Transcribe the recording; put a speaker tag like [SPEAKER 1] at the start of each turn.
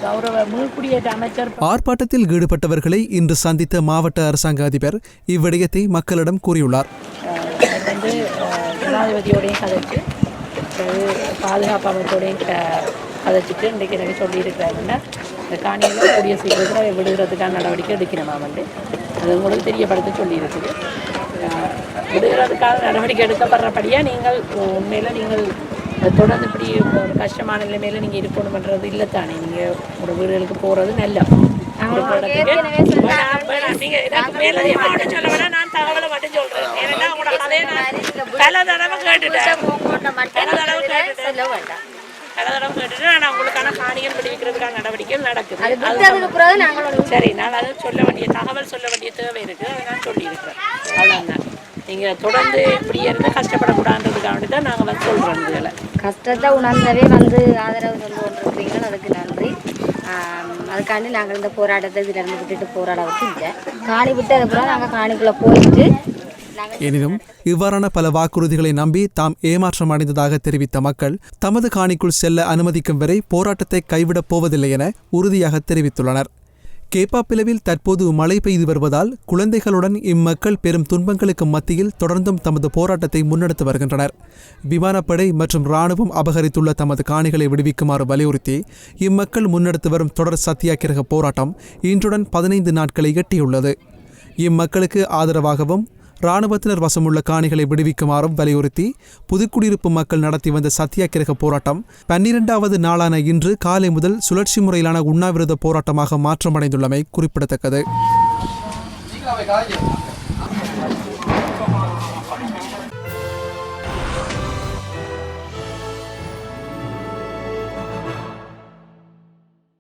[SPEAKER 1] கௌரவ மீள்குடியேற்ற அமைச்சர்
[SPEAKER 2] ஆர்ப்பாட்டத்தில் ஈடுபட்டவர்களை இன்று சந்தித்த மாவட்ட அரசாங்க அதிபர் இவ்விடயத்தை மக்களிடம் கூறியுள்ளார்.
[SPEAKER 1] வந்து ஜனாதிபதியோடையும் கதைச்சு பாதுகாப்பு அமைச்சோடையும் கதைச்சிட்டு இன்றைக்கு எனக்கு சொல்லியிருக்கிறாருன்னா இந்த காணியில் கூடிய சீக்கிரத்தில் விடுகிறதுக்கான நடவடிக்கை எடுக்கணுமா அது உங்களுக்கு தெரியப்படுத்த சொல்லியிருக்குது. விடுகிறதுக்கான நடவடிக்கை எடுக்கப்படுறபடியாக நீங்கள் உண்மையில் நீங்கள் தொடர்ந்து இப்படி ஒரு கஷ்டமான நிலைமையில நீங்கள் இருக்கணும்ன்றது இல்லை தானே. நீங்கள் உங்களோட வீடுகளுக்கு போகிறது நல்ல நான் தகவலை மட்டும் சொல்கிறேன். ஏன்னா உங்களோட கதையை நான் பல தடவை கேட்டுட்டேன். நான் உங்களுக்கான காணிகள் விடுவிக்கிறதுக்கான நடவடிக்கைகள் நடக்குது. சரி, நான் அதை சொல்ல வேண்டிய தகவல் சொல்ல வேண்டிய தேவை இருக்குது. அதை நான் சொல்லியிருக்கிறேன். அவ்வளோதான். நீங்கள் தொடர்ந்து இப்படி இருந்து கஷ்டப்படக்கூடாதுன்றதுக்காக தான் நாங்கள் வந்து சொல்கிறோம். இதில்
[SPEAKER 3] கஷ்டத்தை உணர்ந்தவே வந்து ஆதரவு கொண்டு கொண்டிருக்கிறீங்களோ அதுக்கு நன்றி. அதுக்காண்டி நாங்கள் இந்த போராட்டத்தை இதிலிருந்து விட்டுட்டு போராடவுக்கு இல்லை. காணி விட்டு அதுக்கப்புறம் நாங்கள் காணிக்குள்ளே போயிட்டு
[SPEAKER 2] எனினும் இவ்வாறான பல வாக்குறுதிகளை நம்பி தாம் ஏமாற்றம் அடைந்ததாக தெரிவித்த மக்கள் தமது காணிக்குள் செல்ல அனுமதிக்கும் வரை போராட்டத்தை கைவிடப் போவதில்லை என உறுதியாக தெரிவித்துள்ளனர். கேப்பாப்பிலவில் தற்போது மழை பெய்து வருவதால் குழந்தைகளுடன் இம்மக்கள் பெரும் துன்பங்களுக்கு மத்தியில் தொடர்ந்தும் தமது போராட்டத்தை முன்னெடுத்து வருகின்றனர். விமானப்படை மற்றும் இராணுவம் அபகரித்துள்ள தமது காணிகளை விடுவிக்குமாறு வலியுறுத்தி இம்மக்கள் முன்னெடுத்து வரும் தொடர் சத்தியாகிரக போராட்டம் இன்றுடன் 15 நாட்களை எட்டியுள்ளது. இம்மக்களுக்கு ஆதரவாகவும் இராணுவத்தினர் வசமுள்ள காணிகளை விடுவிக்குமாறும் வலியுறுத்தி புதுக்குடியிருப்பு மக்கள் நடத்தி வந்த சத்தியாகிரக போராட்டம் 12வது நாளான இன்று காலை முதல் சுழற்சி முறையிலான உண்ணாவிரத போராட்டமாக மாற்றமடைந்துள்ளமை குறிப்பிடத்தக்கது.